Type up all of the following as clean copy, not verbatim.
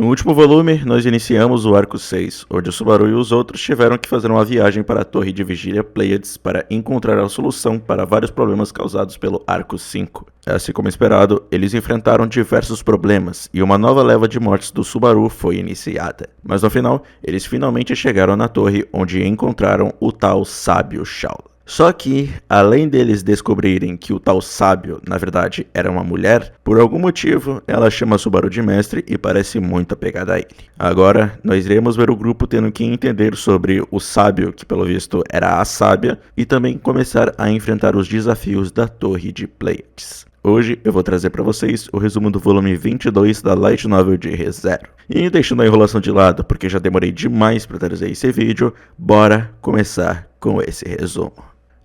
No último volume, nós iniciamos o Arco 6, onde o Subaru e os outros tiveram que fazer uma viagem para a Torre de Vigília Pleiades para encontrar a solução para vários problemas causados pelo Arco 5. Assim como esperado, eles enfrentaram diversos problemas e uma nova leva de mortes do Subaru foi iniciada. Mas no final, eles finalmente chegaram na torre onde encontraram o tal sábio Shaula. Só que, além deles descobrirem que o tal sábio, na verdade, era uma mulher, por algum motivo, ela chama Subaru de mestre e parece muito apegada a ele. Agora, nós iremos ver o grupo tendo que entender sobre o sábio, que pelo visto era a sábia, e também começar a enfrentar os desafios da Torre de Pleiades. Hoje eu vou trazer para vocês o resumo do volume 22 da Light Novel de Re:Zero. E deixando a enrolação de lado, porque já demorei demais para trazer esse vídeo, bora começar com esse resumo.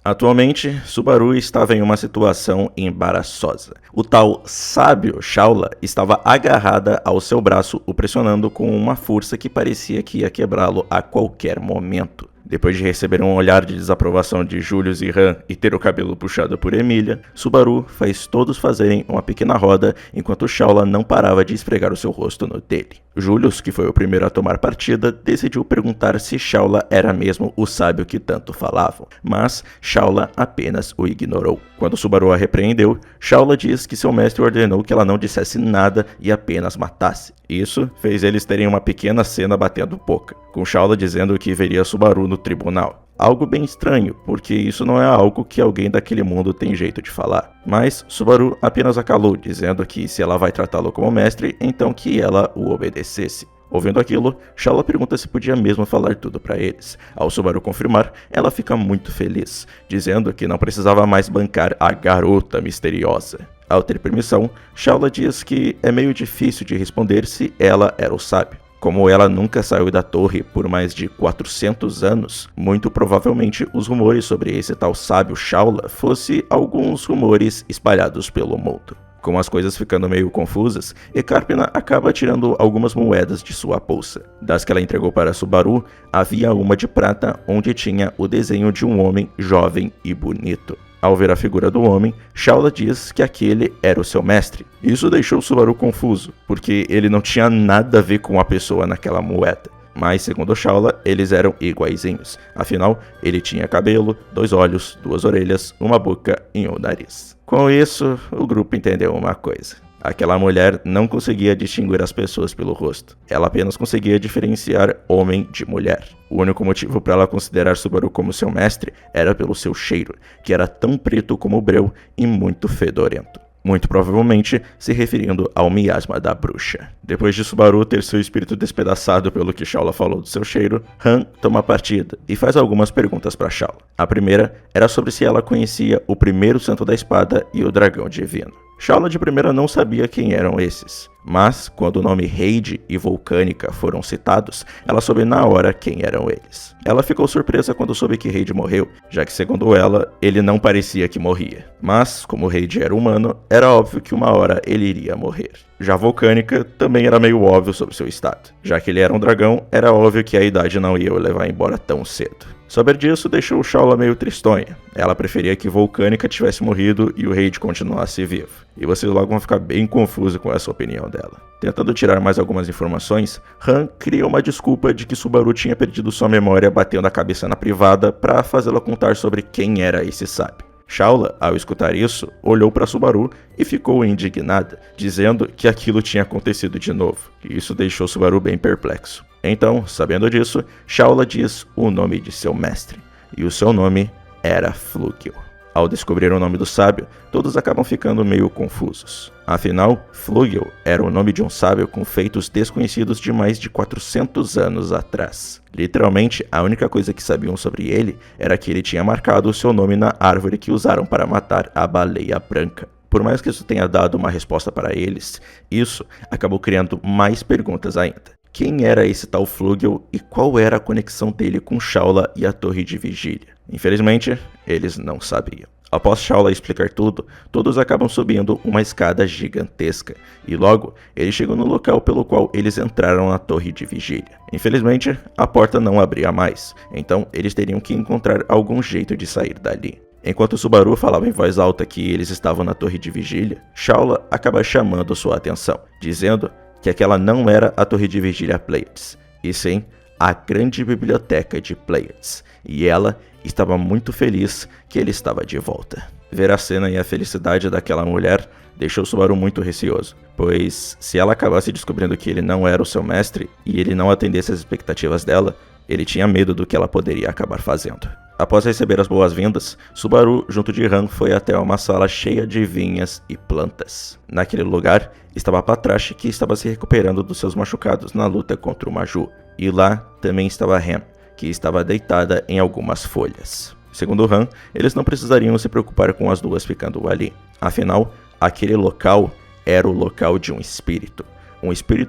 Atualmente, Subaru estava em uma situação embaraçosa. O tal sábio Shaula estava agarrada ao seu braço, o pressionando com uma força que parecia que ia quebrá-lo a qualquer momento. Depois de receber um olhar de desaprovação de Julius e Han e ter o cabelo puxado por Emília, Subaru faz todos fazerem uma pequena roda enquanto Shaula não parava de esfregar o seu rosto no dele. Julius, que foi o primeiro a tomar partida, decidiu perguntar se Shaula era mesmo o sábio que tanto falavam, mas Shaula apenas o ignorou. Quando Subaru a repreendeu, Shaula diz que seu mestre ordenou que ela não dissesse nada e apenas matasse. Isso fez eles terem uma pequena cena batendo boca, com Shaula dizendo que veria Subaru no tribunal. Algo bem estranho, porque isso não é algo que alguém daquele mundo tem jeito de falar. Mas Subaru apenas a calou, dizendo que se ela vai tratá-lo como mestre, então que ela o obedecesse. Ouvindo aquilo, Shaula pergunta se podia mesmo falar tudo para eles. Ao Subaru confirmar, ela fica muito feliz, dizendo que não precisava mais bancar a garota misteriosa. Ao ter permissão, Shaula diz que é meio difícil de responder se ela era o sábio. Como ela nunca saiu da torre por mais de 400 anos, muito provavelmente os rumores sobre esse tal sábio Shaula fossem alguns rumores espalhados pelo mundo. Com as coisas ficando meio confusas, Ecarpina acaba tirando algumas moedas de sua bolsa. Das que ela entregou para Subaru, havia uma de prata onde tinha o desenho de um homem jovem e bonito. Ao ver a figura do homem, Shaula diz que aquele era o seu mestre. Isso deixou Subaru confuso, porque ele não tinha nada a ver com a pessoa naquela moeda. Mas, segundo Shaula, eles eram iguaizinhos. Afinal, ele tinha cabelo, 2 olhos, 2 orelhas, uma boca e um nariz. Com isso, o grupo entendeu uma coisa. Aquela mulher não conseguia distinguir as pessoas pelo rosto. Ela apenas conseguia diferenciar homem de mulher. O único motivo para ela considerar Subaru como seu mestre era pelo seu cheiro, que era tão preto como o breu e muito fedorento. Muito provavelmente se referindo ao miasma da bruxa. Depois de Subaru ter seu espírito despedaçado pelo que Shaula falou do seu cheiro, Han toma partida e faz algumas perguntas para Shaula. A primeira era sobre se ela conhecia o primeiro santo da espada e o dragão divino. Shaula de primeira não sabia quem eram esses, mas quando o nome Reide e Vulcânica foram citados, ela soube na hora quem eram eles. Ela ficou surpresa quando soube que Reide morreu, já que segundo ela, ele não parecia que morria. Mas, como Reide era humano, era óbvio que uma hora ele iria morrer. Já Vulcânica também era meio óbvio sobre seu estado. Já que ele era um dragão, era óbvio que a idade não ia o levar embora tão cedo. Saber disso deixou Shaula meio tristonha. Ela preferia que Vulcânica tivesse morrido e o Reide continuasse vivo. E vocês logo vão ficar bem confusos com essa opinião dela. Tentando tirar mais algumas informações, Han cria uma desculpa de que Subaru tinha perdido sua memória batendo a cabeça na privada para fazê-la contar sobre quem era esse sábio. Shaula, ao escutar isso, olhou para Subaru e ficou indignada, dizendo que aquilo tinha acontecido de novo. E isso deixou Subaru bem perplexo. Então, sabendo disso, Shaula diz o nome de seu mestre, e o seu nome era Flugel. Ao descobrir o nome do sábio, todos acabam ficando meio confusos. Afinal, Flugel era o nome de um sábio com feitos desconhecidos de mais de 400 anos atrás. Literalmente, a única coisa que sabiam sobre ele era que ele tinha marcado o seu nome na árvore que usaram para matar a baleia branca. Por mais que isso tenha dado uma resposta para eles, isso acabou criando mais perguntas ainda. Quem era esse tal Flugel e qual era a conexão dele com Shaula e a Torre de Vigília? Infelizmente, eles não sabiam. Após Shaula explicar tudo, todos acabam subindo uma escada gigantesca, e logo eles chegam no local pelo qual eles entraram na Torre de Vigília. Infelizmente, a porta não abria mais, então eles teriam que encontrar algum jeito de sair dali. Enquanto Subaru falava em voz alta que eles estavam na Torre de Vigília, Shaula acaba chamando sua atenção, dizendo que aquela não era a Torre de Vigília Pleiades, e sim a grande biblioteca de Pleiades, e ela estava muito feliz que ele estava de volta. Ver a cena e a felicidade daquela mulher deixou Subaru muito receoso, pois se ela acabasse descobrindo que ele não era o seu mestre e ele não atendesse às expectativas dela, ele tinha medo do que ela poderia acabar fazendo. Após receber as boas-vindas, Subaru, junto de Han, foi até uma sala cheia de vinhas e plantas. Naquele lugar estava Patrasche, que estava se recuperando dos seus machucados na luta contra o Maju, e lá também estava Hem, que estava deitada em algumas folhas. Segundo Han, eles não precisariam se preocupar com as duas ficando ali. Afinal, aquele local era o local de um espírito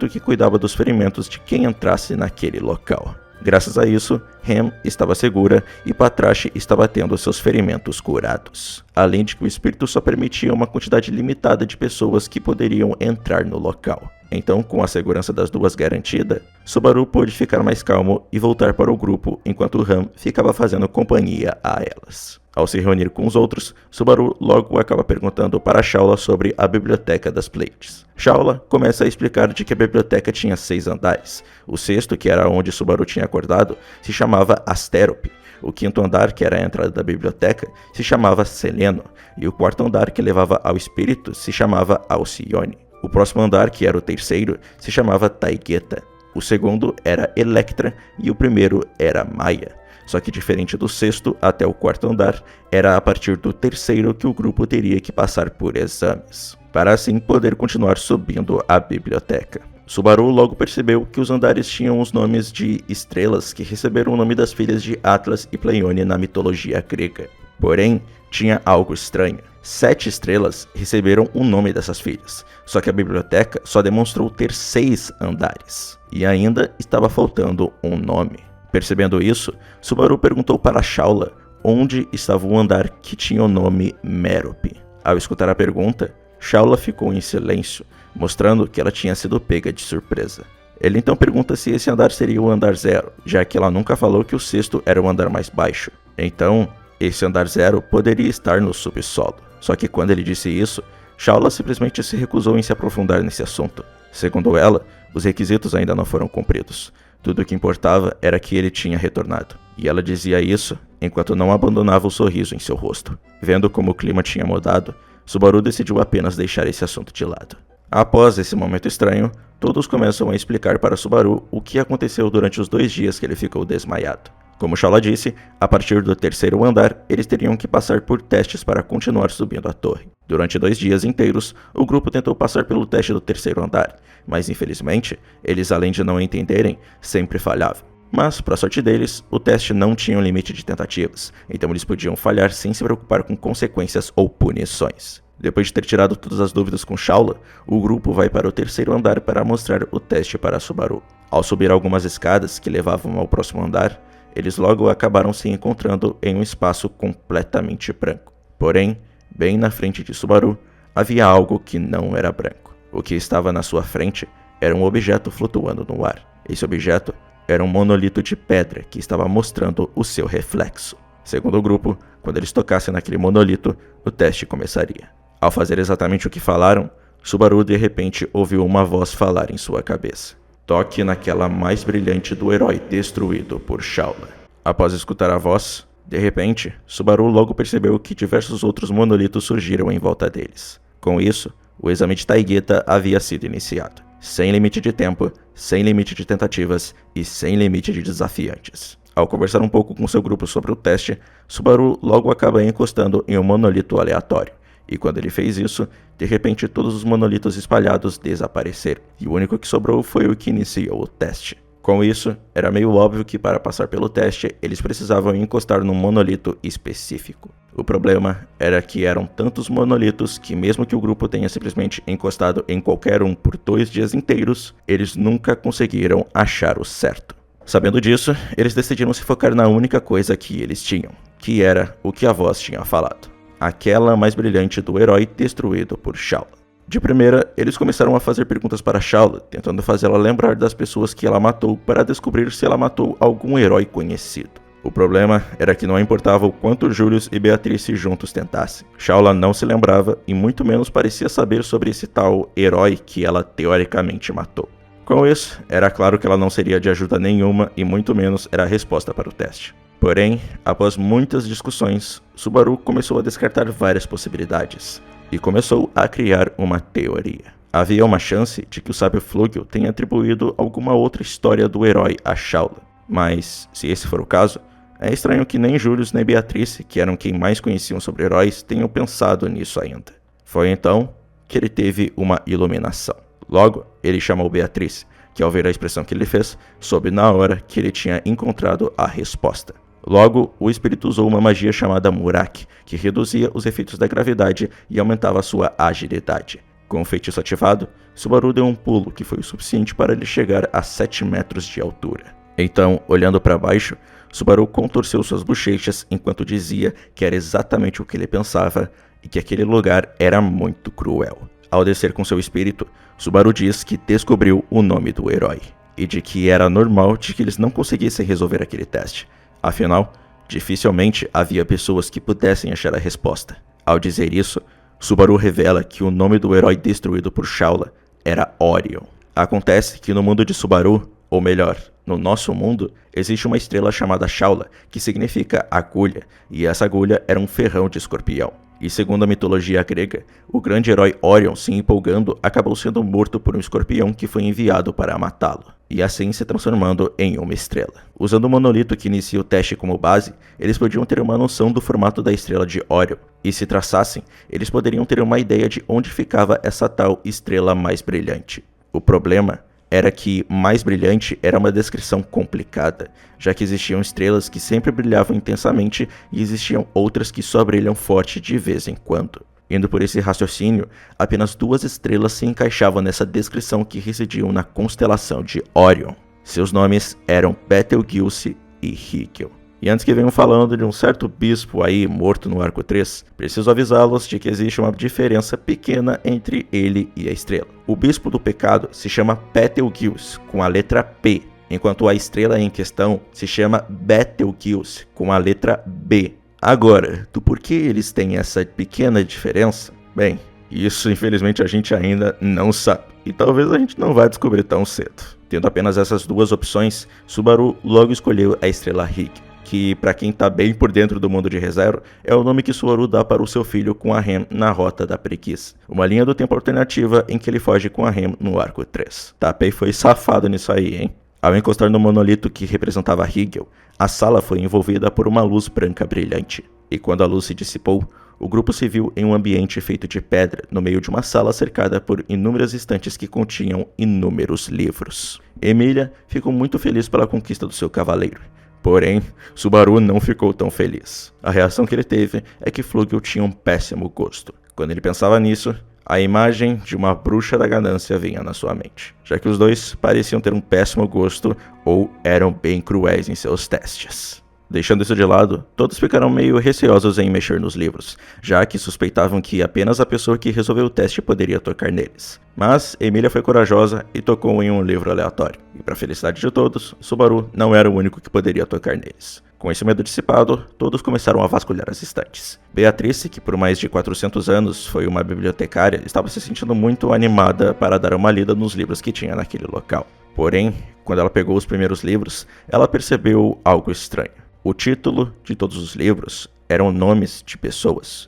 que cuidava dos ferimentos de quem entrasse naquele local. Graças a isso, Hem estava segura e Patrasche estava tendo seus ferimentos curados. Além de que o espírito só permitia uma quantidade limitada de pessoas que poderiam entrar no local. Então, com a segurança das duas garantida, Subaru pôde ficar mais calmo e voltar para o grupo enquanto Han ficava fazendo companhia a elas. Ao se reunir com os outros, Subaru logo acaba perguntando para Shaula sobre a biblioteca das Pleiades. Shaula começa a explicar de que a biblioteca tinha 6 andares. O sexto, que era onde Subaru tinha acordado, se chamava Asterope. O quinto andar, que era a entrada da biblioteca, se chamava Seleno. E o quarto andar, que levava ao espírito, se chamava Alcione. O próximo andar, que era o terceiro, se chamava Taigueta. O segundo era Electra e o primeiro era Maia. Só que diferente do sexto até o quarto andar, era a partir do terceiro que o grupo teria que passar por exames, para assim poder continuar subindo a biblioteca. Subaru logo percebeu que os andares tinham os nomes de estrelas que receberam o nome das filhas de Atlas e Pleione na mitologia grega. Porém, tinha algo estranho. 7 estrelas receberam o nome dessas filhas, só que a biblioteca só demonstrou ter 6 andares, e ainda estava faltando um nome. Percebendo isso, Subaru perguntou para Shaula onde estava o andar que tinha o nome Merope. Ao escutar a pergunta, Shaula ficou em silêncio, mostrando que ela tinha sido pega de surpresa. Ele então pergunta se esse andar seria o andar 0, já que ela nunca falou que o sexto era o andar mais baixo. Então, esse andar 0 poderia estar no subsolo. Só que quando ele disse isso, Shaula simplesmente se recusou em se aprofundar nesse assunto. Segundo ela, os requisitos ainda não foram cumpridos. Tudo o que importava era que ele tinha retornado. E ela dizia isso enquanto não abandonava o sorriso em seu rosto. Vendo como o clima tinha mudado, Subaru decidiu apenas deixar esse assunto de lado. Após esse momento estranho, todos começam a explicar para Subaru o que aconteceu durante os 2 dias que ele ficou desmaiado. Como Shaula disse, a partir do terceiro andar, eles teriam que passar por testes para continuar subindo a torre. Durante 2 dias inteiros, o grupo tentou passar pelo teste do terceiro andar, mas infelizmente, eles além de não entenderem, sempre falhavam. Mas, para sorte deles, o teste não tinha um limite de tentativas, então eles podiam falhar sem se preocupar com consequências ou punições. Depois de ter tirado todas as dúvidas com Shaula, o grupo vai para o terceiro andar para mostrar o teste para Subaru. Ao subir algumas escadas que levavam ao próximo andar, eles logo acabaram se encontrando em um espaço completamente branco. Porém, bem na frente de Subaru, havia algo que não era branco. O que estava na sua frente era um objeto flutuando no ar. Esse objeto era um monolito de pedra que estava mostrando o seu reflexo. Segundo o grupo, quando eles tocassem naquele monolito, o teste começaria. Ao fazer exatamente o que falaram, Subaru de repente ouviu uma voz falar em sua cabeça. Toque naquela mais brilhante do herói destruído por Shaula. Após escutar a voz, de repente, Subaru logo percebeu que diversos outros monolitos surgiram em volta deles. Com isso, o exame de Taigueta havia sido iniciado. Sem limite de tempo, sem limite de tentativas e sem limite de desafiantes. Ao conversar um pouco com seu grupo sobre o teste, Subaru logo acaba encostando em um monolito aleatório. E quando ele fez isso, de repente todos os monolitos espalhados desapareceram, e o único que sobrou foi o que iniciou o teste. Com isso, era meio óbvio que para passar pelo teste, eles precisavam encostar num monolito específico. O problema era que eram tantos monolitos que mesmo que o grupo tenha simplesmente encostado em qualquer um por 2 dias inteiros, eles nunca conseguiram achar o certo. Sabendo disso, eles decidiram se focar na única coisa que eles tinham, que era o que a voz tinha falado. Aquela mais brilhante do herói destruído por Shaula. De primeira, eles começaram a fazer perguntas para Shaula, tentando fazê-la lembrar das pessoas que ela matou para descobrir se ela matou algum herói conhecido. O problema era que não importava o quanto Julius e Beatrice juntos tentassem. Shaula não se lembrava e muito menos parecia saber sobre esse tal herói que ela teoricamente matou. Com isso, era claro que ela não seria de ajuda nenhuma e muito menos era a resposta para o teste. Porém, após muitas discussões, Subaru começou a descartar várias possibilidades e começou a criar uma teoria. Havia uma chance de que o sábio Flugel tenha atribuído alguma outra história do herói a Shaula. Mas, se esse for o caso, é estranho que nem Julius nem Beatrice, que eram quem mais conheciam sobre heróis, tenham pensado nisso ainda. Foi então que ele teve uma iluminação. Logo, ele chamou Beatrice, que ao ver a expressão que ele fez, soube na hora que ele tinha encontrado a resposta. Logo, o espírito usou uma magia chamada Murak, que reduzia os efeitos da gravidade e aumentava sua agilidade. Com o feitiço ativado, Subaru deu um pulo que foi o suficiente para ele chegar a 7 metros de altura. Então, olhando para baixo, Subaru contorceu suas bochechas enquanto dizia que era exatamente o que ele pensava e que aquele lugar era muito cruel. Ao descer com seu espírito, Subaru diz que descobriu o nome do herói e de que era normal de que eles não conseguissem resolver aquele teste. Afinal, dificilmente havia pessoas que pudessem achar a resposta. Ao dizer isso, Subaru revela que o nome do herói destruído por Shaula era Orion. Acontece que no mundo de Subaru, ou melhor, no nosso mundo, existe uma estrela chamada Shaula, que significa agulha, e essa agulha era um ferrão de escorpião. E segundo a mitologia grega, o grande herói Orion, se empolgando, acabou sendo morto por um escorpião que foi enviado para matá-lo, e assim se transformando em uma estrela. Usando o monolito que inicia o teste como base, eles podiam ter uma noção do formato da estrela de Orion, e se traçassem, eles poderiam ter uma ideia de onde ficava essa tal estrela mais brilhante. O problema era que mais brilhante era uma descrição complicada, já que existiam estrelas que sempre brilhavam intensamente e existiam outras que só brilham forte de vez em quando. Indo por esse raciocínio, apenas 2 estrelas se encaixavam nessa descrição que residiam na constelação de Orion. Seus nomes eram Betelgeuse e Rigel. E antes que venham falando de um certo bispo aí morto no arco 3, preciso avisá-los de que existe uma diferença pequena entre ele e a estrela. O bispo do pecado se chama Betelgeuse, com a letra P, enquanto a estrela em questão se chama Betelgeuse, com a letra B. Agora, do porquê eles têm essa pequena diferença? Bem, isso infelizmente a gente ainda não sabe, e talvez a gente não vá descobrir tão cedo. Tendo apenas essas 2 opções, Subaru logo escolheu a estrela Rigel, que, para quem tá bem por dentro do mundo de ReZero, é o nome que Subaru dá para o seu filho com a Rem na Rota da Preguiça, uma linha do tempo alternativa em que ele foge com a Rem no arco 3. Tapei foi safado nisso aí, hein? Ao encostar no monolito que representava Rigel, a sala foi envolvida por uma luz branca brilhante, e quando a luz se dissipou, o grupo se viu em um ambiente feito de pedra, no meio de uma sala cercada por inúmeras estantes que continham inúmeros livros. Emília ficou muito feliz pela conquista do seu cavaleiro. Porém, Subaru não ficou tão feliz. A reação que ele teve é que Flugel tinha um péssimo gosto. Quando ele pensava nisso, a imagem de uma bruxa da ganância vinha na sua mente, já que os dois pareciam ter um péssimo gosto ou eram bem cruéis em seus testes. Deixando isso de lado, todos ficaram meio receosos em mexer nos livros, já que suspeitavam que apenas a pessoa que resolveu o teste poderia tocar neles. Mas Emília foi corajosa e tocou em um livro aleatório, e para a felicidade de todos, Subaru não era o único que poderia tocar neles. Com esse medo dissipado, todos começaram a vasculhar as estantes. Beatrice, que por mais de 400 anos foi uma bibliotecária, estava se sentindo muito animada para dar uma lida nos livros que tinha naquele local. Porém, quando ela pegou os primeiros livros, ela percebeu algo estranho. O título de todos os livros eram nomes de pessoas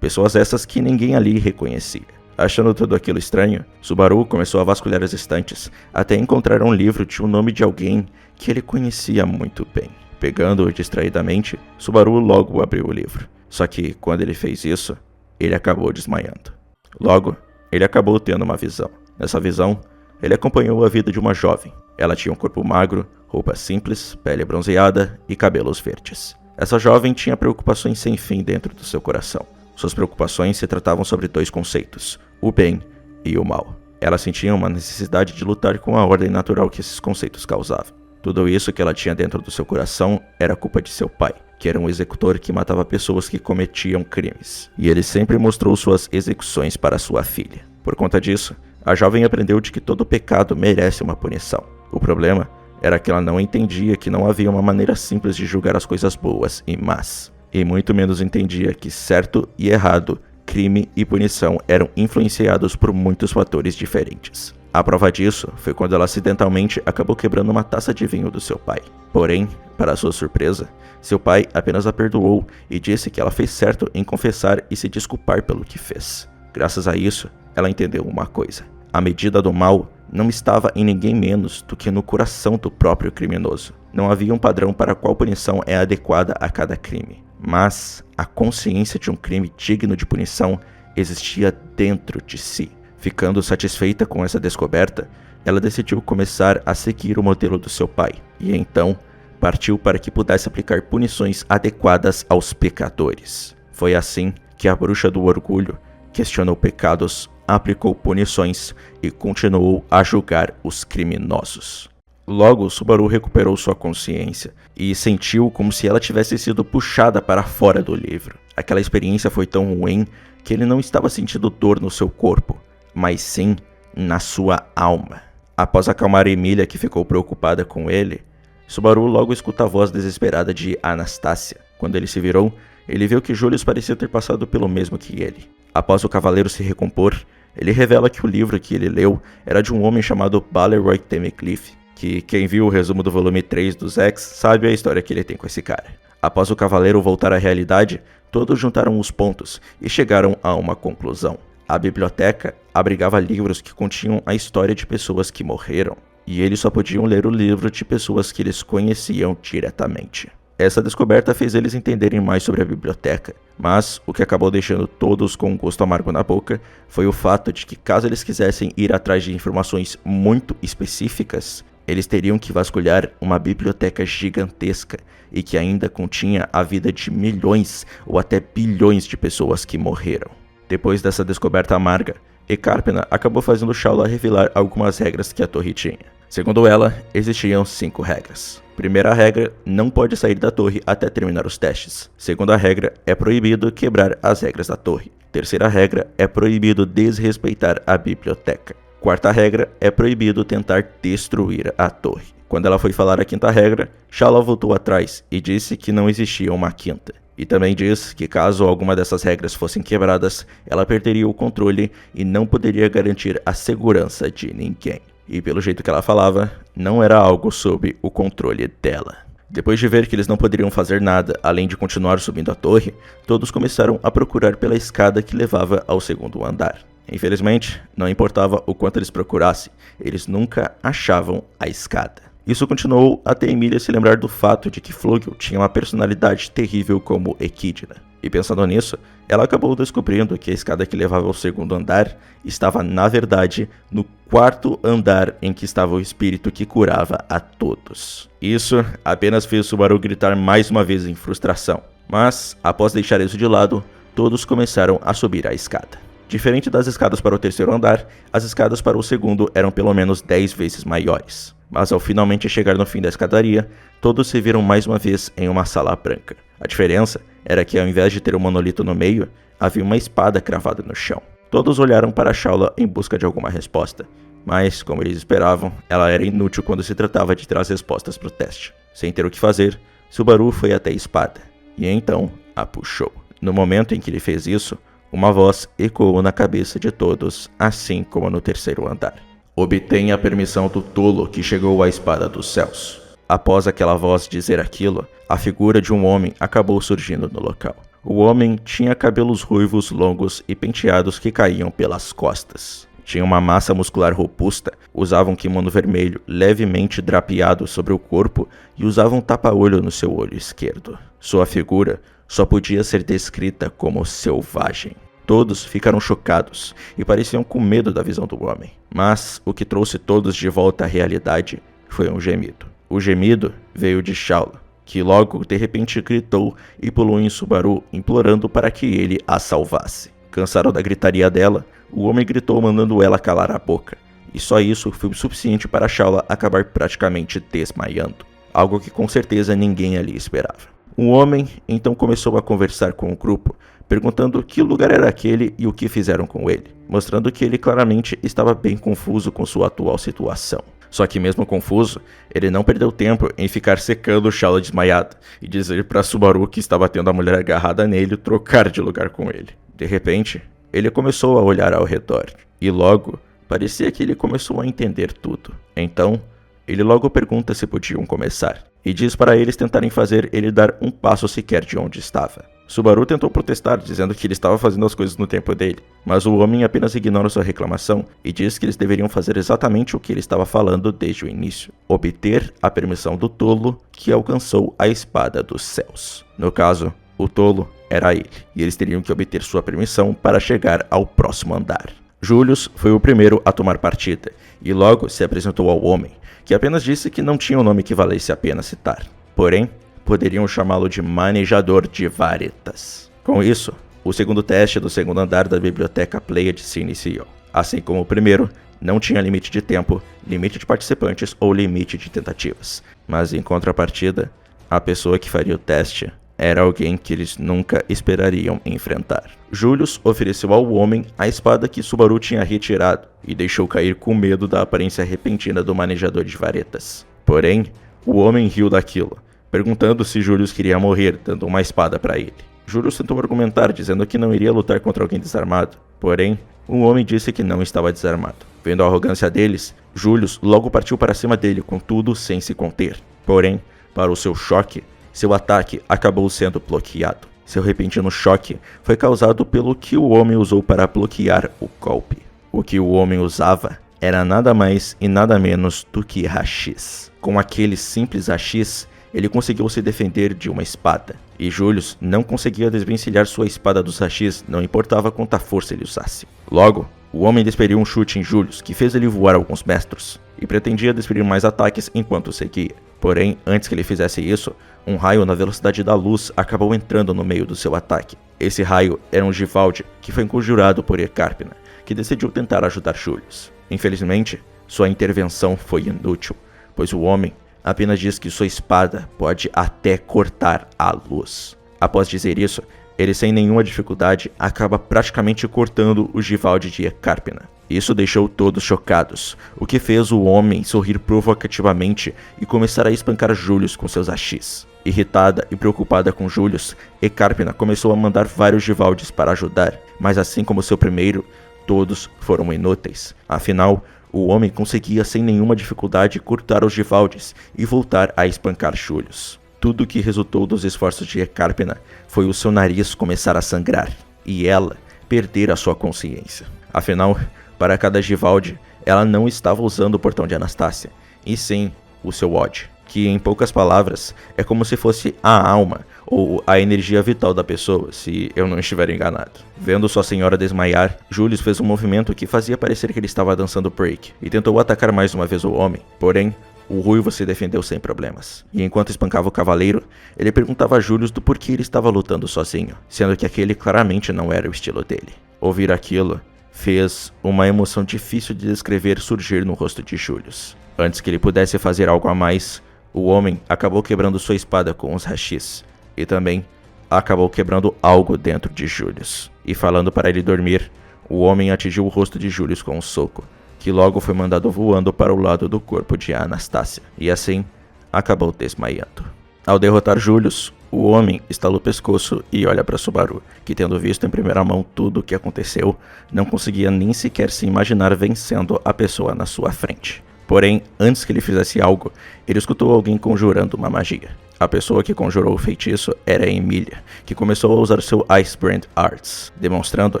essas que ninguém ali reconhecia. Achando tudo aquilo estranho, Subaru começou a vasculhar as estantes, até encontrar um livro de um nome de alguém que ele conhecia muito bem. Pegando-o distraidamente, Subaru logo abriu o livro. Só que, quando ele fez isso, ele acabou desmaiando. Logo, ele acabou tendo uma visão. Nessa visão, ele acompanhou a vida de uma jovem. Ela tinha um corpo magro, roupa simples, pele bronzeada e cabelos verdes. Essa jovem tinha preocupações sem fim dentro do seu coração. Suas preocupações se tratavam sobre 2 conceitos, o bem e o mal. Ela sentia uma necessidade de lutar com a ordem natural que esses conceitos causavam. Tudo isso que ela tinha dentro do seu coração era culpa de seu pai, que era um executor que matava pessoas que cometiam crimes. E ele sempre mostrou suas execuções para sua filha. Por conta disso, a jovem aprendeu de que todo pecado merece uma punição. O problema era que ela não entendia que não havia uma maneira simples de julgar as coisas boas e más. E muito menos entendia que certo e errado, crime e punição eram influenciados por muitos fatores diferentes. A prova disso foi quando ela acidentalmente acabou quebrando uma taça de vinho do seu pai. Porém, para sua surpresa, seu pai apenas a perdoou e disse que ela fez certo em confessar e se desculpar pelo que fez. Graças a isso, ela entendeu uma coisa: a medida do mal não estava em ninguém menos do que no coração do próprio criminoso. Não havia um padrão para qual punição é adequada a cada crime, mas a consciência de um crime digno de punição existia dentro de si. Ficando satisfeita com essa descoberta, ela decidiu começar a seguir o modelo do seu pai, e então partiu para que pudesse aplicar punições adequadas aos pecadores. Foi assim que a bruxa do orgulho questionou pecados, aplicou punições e continuou a julgar os criminosos. Logo, Subaru recuperou sua consciência e sentiu como se ela tivesse sido puxada para fora do livro. Aquela experiência foi tão ruim que ele não estava sentindo dor no seu corpo, mas sim na sua alma. Após acalmar Emília, que ficou preocupada com ele, Subaru logo escuta a voz desesperada de Anastácia. Quando ele se virou, ele viu que Julius parecia ter passado pelo mesmo que ele. Após o cavaleiro se recompor, ele revela que o livro que ele leu era de um homem chamado Baleroy Themecliff, que quem viu o resumo do volume 3 dos X sabe a história que ele tem com esse cara. Após o cavaleiro voltar à realidade, todos juntaram os pontos e chegaram a uma conclusão. A biblioteca abrigava livros que continham a história de pessoas que morreram, e eles só podiam ler o livro de pessoas que eles conheciam diretamente. Essa descoberta fez eles entenderem mais sobre a biblioteca, mas o que acabou deixando todos com um gosto amargo na boca foi o fato de que, caso eles quisessem ir atrás de informações muito específicas, eles teriam que vasculhar uma biblioteca gigantesca e que ainda continha a vida de milhões ou até bilhões de pessoas que morreram. Depois dessa descoberta amarga, Ecarpena acabou fazendo Shaula revelar algumas regras que a torre tinha. Segundo ela, existiam 5 regras. Primeira regra, não pode sair da torre até terminar os testes. Segunda regra, é proibido quebrar as regras da torre. Terceira regra, é proibido desrespeitar a biblioteca. Quarta regra, é proibido tentar destruir a torre. Quando ela foi falar a quinta regra, Shaula voltou atrás e disse que não existia uma quinta. E também diz que caso alguma dessas regras fossem quebradas, ela perderia o controle e não poderia garantir a segurança de ninguém. E pelo jeito que ela falava, não era algo sob o controle dela. Depois de ver que eles não poderiam fazer nada além de continuar subindo a torre, todos começaram a procurar pela escada que levava ao segundo andar. Infelizmente, não importava o quanto eles procurassem, eles nunca achavam a escada. Isso continuou até Emília se lembrar do fato de que Flugel tinha uma personalidade terrível como Equidna. E pensando nisso, ela acabou descobrindo que a escada que levava ao segundo andar estava, na verdade, no quarto andar em que estava o espírito que curava a todos. Isso apenas fez Subaru gritar mais uma vez em frustração. Mas, após deixar isso de lado, todos começaram a subir a escada. Diferente das escadas para o terceiro andar, as escadas para o segundo eram pelo menos 10 vezes maiores. Mas ao finalmente chegar no fim da escadaria, todos se viram mais uma vez em uma sala branca. A diferença era que ao invés de ter um monolito no meio, havia uma espada cravada no chão. Todos olharam para Shaula em busca de alguma resposta, mas, como eles esperavam, ela era inútil quando se tratava de ter as respostas para o teste. Sem ter o que fazer, Subaru foi até a espada, e então a puxou. No momento em que ele fez isso, uma voz ecoou na cabeça de todos, assim como no terceiro andar. Obtenha a permissão do tolo que chegou à espada dos céus. Após aquela voz dizer aquilo, a figura de um homem acabou surgindo no local. O homem tinha cabelos ruivos longos e penteados que caíam pelas costas. Tinha uma massa muscular robusta, usava um kimono vermelho levemente drapeado sobre o corpo e usava um tapa-olho no seu olho esquerdo. Sua figura só podia ser descrita como selvagem. Todos ficaram chocados e pareciam com medo da visão do homem. Mas o que trouxe todos de volta à realidade foi um gemido. O gemido veio de Shaula, que logo de repente gritou e pulou em Subaru, implorando para que ele a salvasse. Cansado da gritaria dela, o homem gritou mandando ela calar a boca. E só isso foi o suficiente para Shaula acabar praticamente desmaiando. Algo que com certeza ninguém ali esperava. O homem então começou a conversar com o grupo, perguntando que lugar era aquele e o que fizeram com ele, mostrando que ele claramente estava bem confuso com sua atual situação. Só que mesmo confuso, ele não perdeu tempo em ficar secando Shaula desmaiada e dizer para Subaru que estava tendo a mulher agarrada nele trocar de lugar com ele. De repente, ele começou a olhar ao redor e logo parecia que ele começou a entender tudo. Então, ele logo pergunta se podiam começar, e diz para eles tentarem fazer ele dar um passo sequer de onde estava. Subaru tentou protestar, dizendo que ele estava fazendo as coisas no tempo dele, mas o homem apenas ignora sua reclamação e diz que eles deveriam fazer exatamente o que ele estava falando desde o início: obter a permissão do tolo que alcançou a espada dos céus. No caso, o tolo era ele, e eles teriam que obter sua permissão para chegar ao próximo andar. Julius foi o primeiro a tomar partida, e logo se apresentou ao homem, que apenas disse que não tinha um nome que valesse a pena citar. Porém, poderiam chamá-lo de manejador de varetas. Com isso, o segundo teste do segundo andar da biblioteca Pleiade se iniciou. Assim como o primeiro, não tinha limite de tempo, limite de participantes ou limite de tentativas. Mas em contrapartida, a pessoa que faria o teste era alguém que eles nunca esperariam enfrentar. Julius ofereceu ao homem a espada que Subaru tinha retirado e deixou cair com medo da aparência repentina do manejador de varetas. Porém, o homem riu daquilo, perguntando se Julius queria morrer, dando uma espada para ele. Julius tentou argumentar, dizendo que não iria lutar contra alguém desarmado. Porém, o homem disse que não estava desarmado. Vendo a arrogância deles, Julius logo partiu para cima dele, contudo sem se conter. Porém, para o seu choque, seu ataque acabou sendo bloqueado. Seu repentino choque foi causado pelo que o homem usou para bloquear o golpe. O que o homem usava era nada mais e nada menos do que hachis. Com aquele simples hachis, ele conseguiu se defender de uma espada, e Julius não conseguia desvencilhar sua espada dos hachis, não importava quanta força ele usasse. Logo, o homem desferiu um chute em Julius, que fez ele voar alguns metros, e pretendia desferir mais ataques enquanto seguia. Porém, antes que ele fizesse isso, um raio na velocidade da luz acabou entrando no meio do seu ataque. Esse raio era um Givaldi, que foi conjurado por Ecarpina, que decidiu tentar ajudar Julius. Infelizmente, sua intervenção foi inútil, pois o homem apenas diz que sua espada pode até cortar a luz. Após dizer isso, ele sem nenhuma dificuldade acaba praticamente cortando o Givaldi de Ecarpina. Isso deixou todos chocados, o que fez o homem sorrir provocativamente e começar a espancar Julius com seus hachis. Irritada e preocupada com Julius, Ecarpina começou a mandar vários Givaldis para ajudar, mas assim como seu primeiro, todos foram inúteis. Afinal, o homem conseguia sem nenhuma dificuldade cortar os Givaldis e voltar a espancar Julius. Tudo que resultou dos esforços de Ecarpina foi o seu nariz começar a sangrar, e ela perder a sua consciência. Afinal, para cada Givaldi, ela não estava usando o portão de Anastácia, e sim o seu ódio, que em poucas palavras é como se fosse a alma ou a energia vital da pessoa, se eu não estiver enganado. Vendo sua senhora desmaiar, Julius fez um movimento que fazia parecer que ele estava dançando break e tentou atacar mais uma vez o homem, porém, o ruivo se defendeu sem problemas. E enquanto espancava o cavaleiro, ele perguntava a Julius do porquê ele estava lutando sozinho, sendo que aquele claramente não era o estilo dele. Ouvir aquilo fez uma emoção difícil de descrever surgir no rosto de Julius. Antes que ele pudesse fazer algo a mais, o homem acabou quebrando sua espada com os hachis, e também acabou quebrando algo dentro de Julius. E falando para ele dormir, o homem atingiu o rosto de Julius com um soco, que logo foi mandado voando para o lado do corpo de Anastácia, e assim acabou desmaiando. Ao derrotar Julius, o homem estala o pescoço e olha para Subaru, que tendo visto em primeira mão tudo o que aconteceu, não conseguia nem sequer se imaginar vencendo a pessoa na sua frente. Porém, antes que ele fizesse algo, ele escutou alguém conjurando uma magia. A pessoa que conjurou o feitiço era Emilia, que começou a usar seu Icebrand Arts, demonstrando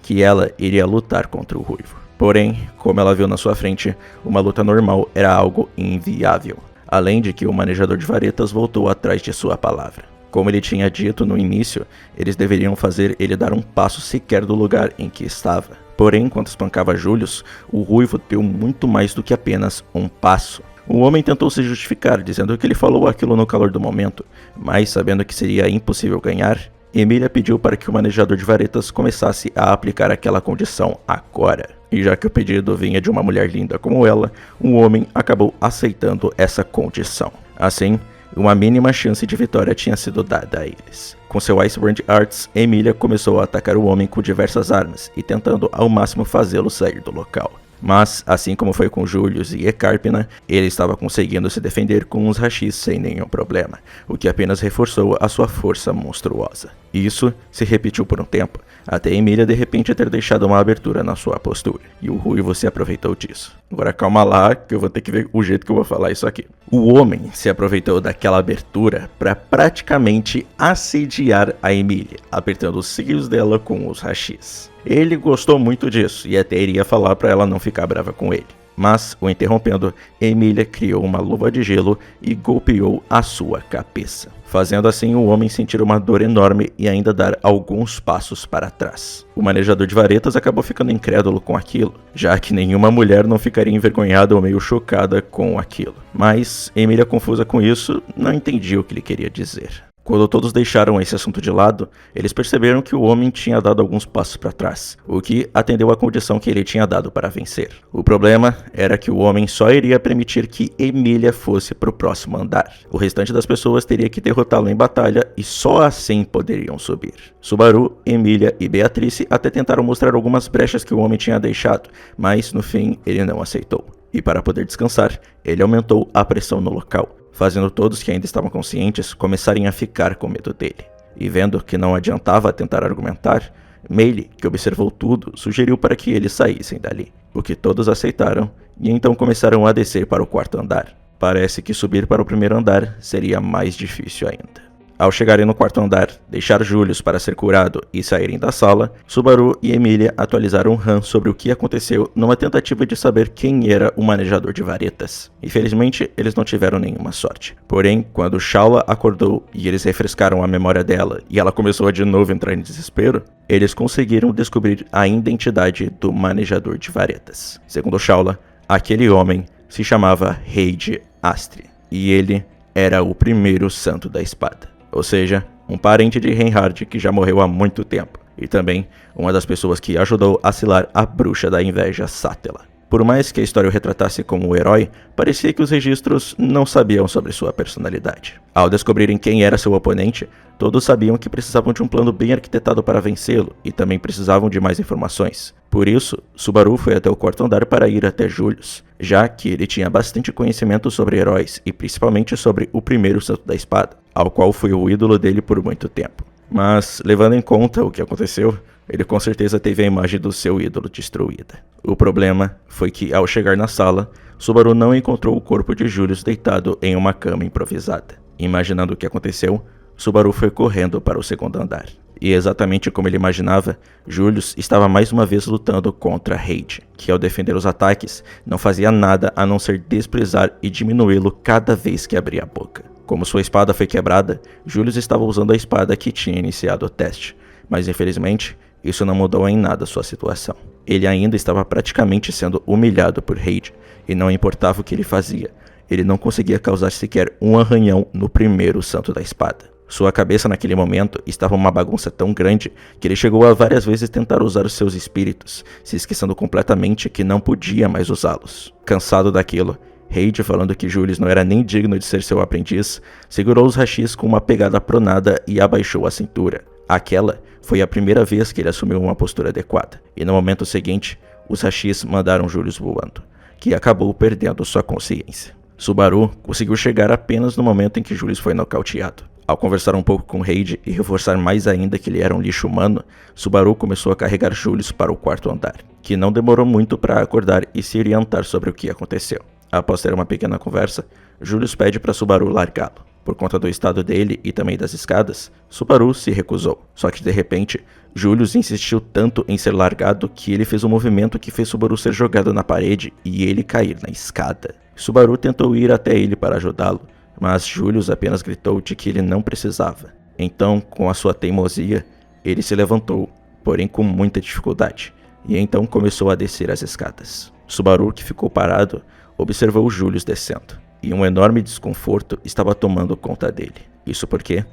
que ela iria lutar contra o Ruivo. Porém, como ela viu na sua frente, uma luta normal era algo inviável, além de que o manejador de varetas voltou atrás de sua palavra. Como ele tinha dito no início, eles deveriam fazer ele dar um passo sequer do lugar em que estava. Porém, enquanto espancava Julius, o Ruivo deu muito mais do que apenas um passo. O homem tentou se justificar, dizendo que ele falou aquilo no calor do momento, mas sabendo que seria impossível ganhar, Emilia pediu para que o manejador de varetas começasse a aplicar aquela condição agora. E já que o pedido vinha de uma mulher linda como ela, o homem acabou aceitando essa condição. Assim, uma mínima chance de vitória tinha sido dada a eles. Com seu Icebrand Arts, Emilia começou a atacar o homem com diversas armas e tentando ao máximo fazê-lo sair do local. Mas, assim como foi com Julius e Ecarpina, ele estava conseguindo se defender com os rachis sem nenhum problema, o que apenas reforçou a sua força monstruosa. Isso se repetiu por um tempo, até Emília de repente ter deixado uma abertura na sua postura, e o Ruivo se aproveitou disso. Agora calma lá, que eu vou ter que ver o jeito que eu vou falar isso aqui. O homem se aproveitou daquela abertura para praticamente assediar a Emília, apertando os cílios dela com os rachis. Ele gostou muito disso e até iria falar para ela não ficar brava com ele. Mas, o interrompendo, Emília criou uma luva de gelo e golpeou a sua cabeça, fazendo assim o homem sentir uma dor enorme e ainda dar alguns passos para trás. O manejador de varetas acabou ficando incrédulo com aquilo, já que nenhuma mulher não ficaria envergonhada ou meio chocada com aquilo. Mas Emília, confusa com isso, não entendia o que ele queria dizer. Quando todos deixaram esse assunto de lado, eles perceberam que o homem tinha dado alguns passos para trás, o que atendeu à condição que ele tinha dado para vencer. O problema era que o homem só iria permitir que Emília fosse para o próximo andar. O restante das pessoas teria que derrotá-lo em batalha e só assim poderiam subir. Subaru, Emília e Beatrice até tentaram mostrar algumas brechas que o homem tinha deixado, mas no fim ele não aceitou. E para poder descansar, ele aumentou a pressão no local, fazendo todos que ainda estavam conscientes começarem a ficar com medo dele. E vendo que não adiantava tentar argumentar, Meili, que observou tudo, sugeriu para que eles saíssem dali, o que todos aceitaram, e então começaram a descer para o quarto andar. Parece que subir para o primeiro andar seria mais difícil ainda. Ao chegarem no quarto andar, deixar Julius para ser curado e saírem da sala, Subaru e Emília atualizaram Han sobre o que aconteceu numa tentativa de saber quem era o manejador de varetas. Infelizmente, eles não tiveram nenhuma sorte. Porém, quando Shaula acordou e eles refrescaram a memória dela e ela começou a de novo entrar em desespero, eles conseguiram descobrir a identidade do manejador de varetas. Segundo Shaula, aquele homem se chamava Reid Astri, e ele era o primeiro santo da espada. Ou seja, um parente de Reinhard que já morreu há muito tempo, e também uma das pessoas que ajudou a selar a bruxa da inveja Sátela. Por mais que a história o retratasse como um herói, parecia que os registros não sabiam sobre sua personalidade. Ao descobrirem quem era seu oponente, todos sabiam que precisavam de um plano bem arquitetado para vencê-lo, e também precisavam de mais informações. Por isso, Subaru foi até o quarto andar para ir até Julius, já que ele tinha bastante conhecimento sobre heróis, e principalmente sobre o primeiro santo da espada, ao qual foi o ídolo dele por muito tempo. Mas, levando em conta o que aconteceu, ele com certeza teve a imagem do seu ídolo destruída. O problema foi que, ao chegar na sala, Subaru não encontrou o corpo de Julius deitado em uma cama improvisada. Imaginando o que aconteceu, Subaru foi correndo para o segundo andar. E exatamente como ele imaginava, Julius estava mais uma vez lutando contra Reid, que ao defender os ataques, não fazia nada a não ser desprezar e diminuí-lo cada vez que abria a boca. Como sua espada foi quebrada, Julius estava usando a espada que tinha iniciado o teste, mas infelizmente, isso não mudou em nada sua situação. Ele ainda estava praticamente sendo humilhado por Reid, e não importava o que ele fazia, ele não conseguia causar sequer um arranhão no primeiro santo da espada. Sua cabeça naquele momento estava uma bagunça tão grande que ele chegou a várias vezes tentar usar os seus espíritos, se esquecendo completamente que não podia mais usá-los. Cansado daquilo, Reid, falando que Julius não era nem digno de ser seu aprendiz, segurou os rachis com uma pegada pronada e abaixou a cintura. Aquela foi a primeira vez que ele assumiu uma postura adequada, e no momento seguinte, os rachis mandaram Julius voando, que acabou perdendo sua consciência. Subaru conseguiu chegar apenas no momento em que Julius foi nocauteado. Ao conversar um pouco com Reid e reforçar mais ainda que ele era um lixo humano, Subaru começou a carregar Julius para o quarto andar, que não demorou muito para acordar e se orientar sobre o que aconteceu. Após ter uma pequena conversa, Julius pede para Subaru largá-lo. Por conta do estado dele e também das escadas, Subaru se recusou. Só que de repente, Julius insistiu tanto em ser largado que ele fez um movimento que fez Subaru ser jogado na parede e ele cair na escada. Subaru tentou ir até ele para ajudá-lo, mas Julius apenas gritou de que ele não precisava. Então, com a sua teimosia, ele se levantou, porém com muita dificuldade, e então começou a descer as escadas. Subaru, que ficou parado, observou Julius descendo, e um enorme desconforto estava tomando conta dele. Isso porque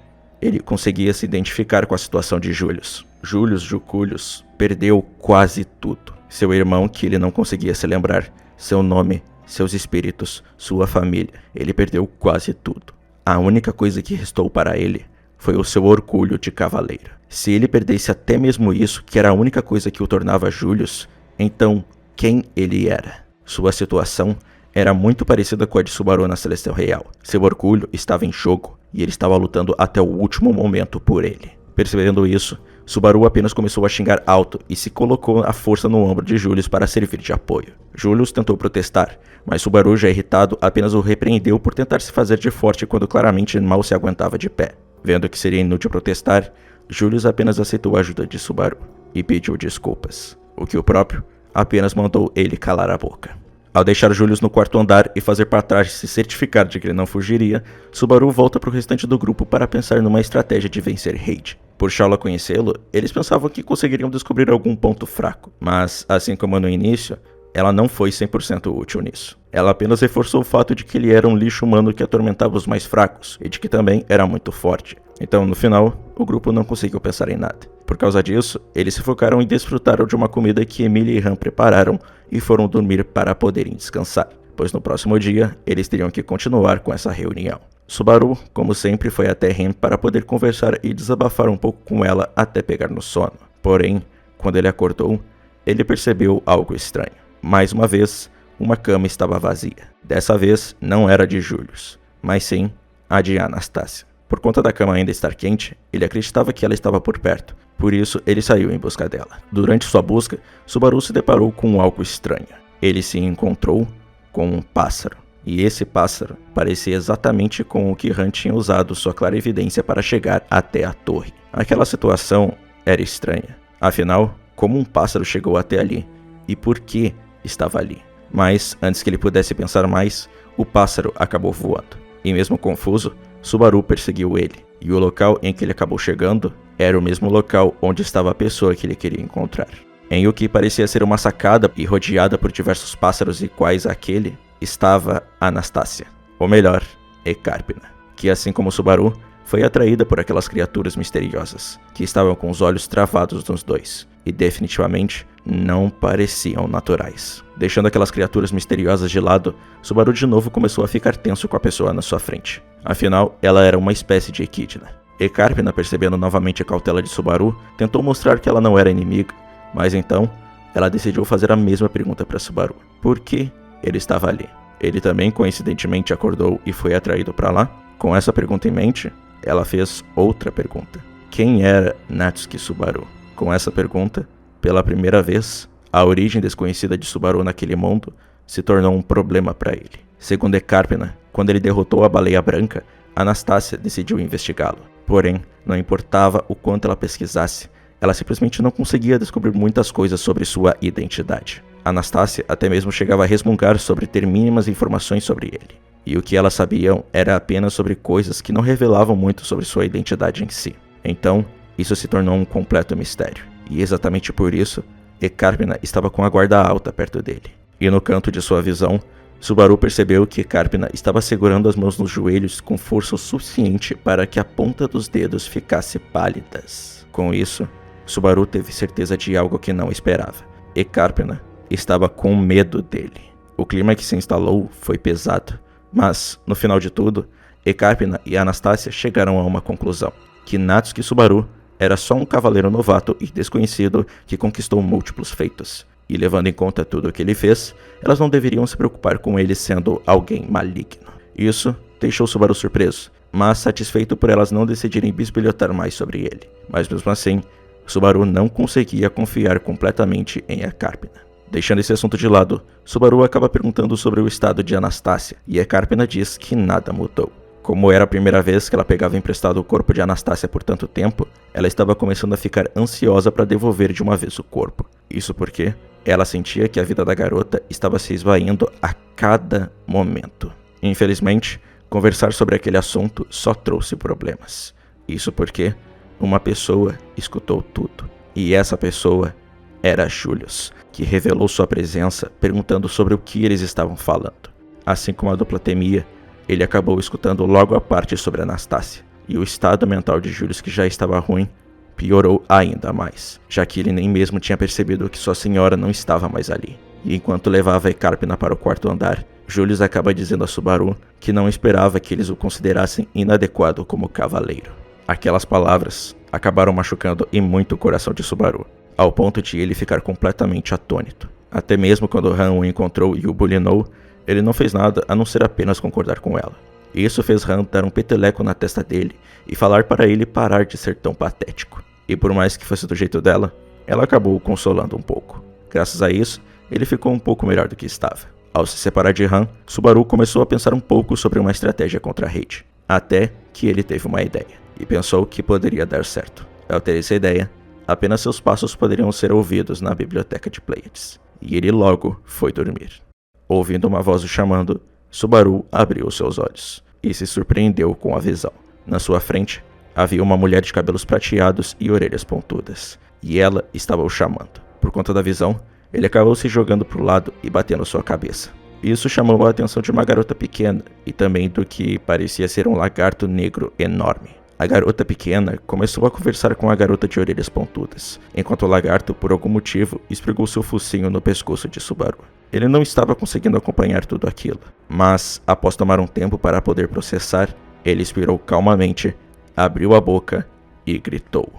ele conseguia se identificar com a situação de Julius. Julius Juculius perdeu quase tudo. Seu irmão, que ele não conseguia se lembrar, seu nome, seus espíritos, sua família. Ele perdeu quase tudo. A única coisa que restou para ele foi o seu orgulho de cavaleiro. Se ele perdesse até mesmo isso, que era a única coisa que o tornava Julius, então quem ele era. Sua situação era muito parecida com a de Subaru na Celestial Real. Seu orgulho estava em jogo e ele estava lutando até o último momento por ele. Percebendo isso, Subaru apenas começou a xingar alto e se colocou à força no ombro de Julius para servir de apoio. Julius tentou protestar, mas Subaru, já irritado, apenas o repreendeu por tentar se fazer de forte quando claramente mal se aguentava de pé. Vendo que seria inútil protestar, Julius apenas aceitou a ajuda de Subaru e pediu desculpas, o que o próprio apenas mandou ele calar a boca. Ao deixar Julius no quarto andar e fazer para trás se certificar de que ele não fugiria, Subaru volta para o restante do grupo para pensar numa estratégia de vencer Reid. Por Shaula conhecê-lo, eles pensavam que conseguiriam descobrir algum ponto fraco, mas, assim como no início, ela não foi 100% útil nisso. Ela apenas reforçou o fato de que ele era um lixo humano que atormentava os mais fracos, e de que também era muito forte. Então, no final, o grupo não conseguiu pensar em nada. Por causa disso, eles se focaram em desfrutar de uma comida que Emily e Han prepararam e foram dormir para poderem descansar, pois no próximo dia, eles teriam que continuar com essa reunião. Subaru, como sempre, foi até Ren para poder conversar e desabafar um pouco com ela até pegar no sono. Porém, quando ele acordou, ele percebeu algo estranho. Mais uma vez, uma cama estava vazia. Dessa vez, não era de Julius, mas sim a de Anastasia. Por conta da cama ainda estar quente, ele acreditava que ela estava por perto, por isso ele saiu em busca dela. Durante sua busca, Subaru se deparou com algo estranho. Ele se encontrou com um pássaro, e esse pássaro parecia exatamente com o que Han tinha usado sua clarividência para chegar até a torre. Aquela situação era estranha. Afinal, como um pássaro chegou até ali? E por que estava ali? Mas, antes que ele pudesse pensar mais, o pássaro acabou voando. E mesmo confuso, Subaru perseguiu ele, e o local em que ele acabou chegando era o mesmo local onde estava a pessoa que ele queria encontrar. Em o que parecia ser uma sacada e rodeada por diversos pássaros iguais àquele, estava Anastasia, ou melhor, Ecarpina, que assim como Subaru, foi atraída por aquelas criaturas misteriosas, que estavam com os olhos travados nos dois, e definitivamente não pareciam naturais. Deixando aquelas criaturas misteriosas de lado, Subaru de novo começou a ficar tenso com a pessoa na sua frente. Afinal, ela era uma espécie de equidna. Ecarpina, percebendo novamente a cautela de Subaru, tentou mostrar que ela não era inimiga, mas então, ela decidiu fazer a mesma pergunta para Subaru. Por que ele estava ali? Ele também coincidentemente acordou e foi atraído para lá? Com essa pergunta em mente, ela fez outra pergunta. Quem era Natsuki Subaru? Com essa pergunta, pela primeira vez, a origem desconhecida de Subaru naquele mundo se tornou um problema para ele. Segundo Ecarpina, quando ele derrotou a baleia branca, Anastasia decidiu investigá-lo. Porém, não importava o quanto ela pesquisasse, ela simplesmente não conseguia descobrir muitas coisas sobre sua identidade. Anastasia até mesmo chegava a resmungar sobre ter mínimas informações sobre ele. E o que elas sabiam era apenas sobre coisas que não revelavam muito sobre sua identidade em si. Então, isso se tornou um completo mistério. E exatamente por isso, Ecarpina estava com a guarda alta perto dele. E no canto de sua visão, Subaru percebeu que Ecarpina estava segurando as mãos nos joelhos com força o suficiente para que a ponta dos dedos ficasse pálidas. Com isso, Subaru teve certeza de algo que não esperava. Ecarpina estava com medo dele. O clima que se instalou foi pesado, mas, no final de tudo, Ecarpina e Anastasia chegaram a uma conclusão, que Natsuki Subaru era só um cavaleiro novato e desconhecido que conquistou múltiplos feitos. E levando em conta tudo o que ele fez, elas não deveriam se preocupar com ele sendo alguém maligno. Isso deixou Subaru surpreso, mas satisfeito por elas não decidirem bisbilhotar mais sobre ele. Mas mesmo assim, Subaru não conseguia confiar completamente em Ecarpina. Deixando esse assunto de lado, Subaru acaba perguntando sobre o estado de Anastasia, e Ecarpina diz que nada mudou. Como era a primeira vez que ela pegava emprestado o corpo de Anastasia por tanto tempo, ela estava começando a ficar ansiosa para devolver de uma vez o corpo. Isso porque ela sentia que a vida da garota estava se esvaindo a cada momento. Infelizmente, conversar sobre aquele assunto só trouxe problemas. Isso porque uma pessoa escutou tudo. E essa pessoa era Julius, que revelou sua presença perguntando sobre o que eles estavam falando. Assim como a dupla temia, ele acabou escutando logo a parte sobre Anastasia, e o estado mental de Julius, que já estava ruim, piorou ainda mais, já que ele nem mesmo tinha percebido que sua senhora não estava mais ali. E enquanto levava Ecarpina para o quarto andar, Julius acaba dizendo a Subaru que não esperava que eles o considerassem inadequado como cavaleiro. Aquelas palavras acabaram machucando e muito o coração de Subaru, ao ponto de ele ficar completamente atônito. Até mesmo quando Han o encontrou e o bulinou, ele não fez nada a não ser apenas concordar com ela. E isso fez Han dar um peteleco na testa dele e falar para ele parar de ser tão patético. E por mais que fosse do jeito dela, ela acabou o consolando um pouco. Graças a isso, ele ficou um pouco melhor do que estava. Ao se separar de Han, Subaru começou a pensar um pouco sobre uma estratégia contra Reid, até que ele teve uma ideia, e pensou que poderia dar certo. Ao ter essa ideia, apenas seus passos poderiam ser ouvidos na biblioteca de Pleiades, e ele logo foi dormir. Ouvindo uma voz o chamando, Subaru abriu seus olhos, e se surpreendeu com a visão. Na sua frente, havia uma mulher de cabelos prateados e orelhas pontudas, e ela estava o chamando. Por conta da visão, ele acabou se jogando para o lado e batendo sua cabeça. Isso chamou a atenção de uma garota pequena e também do que parecia ser um lagarto negro enorme. A garota pequena começou a conversar com a garota de orelhas pontudas, enquanto o lagarto, por algum motivo, esfregou seu focinho no pescoço de Subaru. Ele não estava conseguindo acompanhar tudo aquilo, mas, após tomar um tempo para poder processar, ele expirou calmamente, abriu a boca e gritou.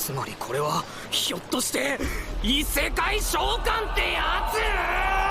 つまりこれはひょっとして異世界召喚ってやつ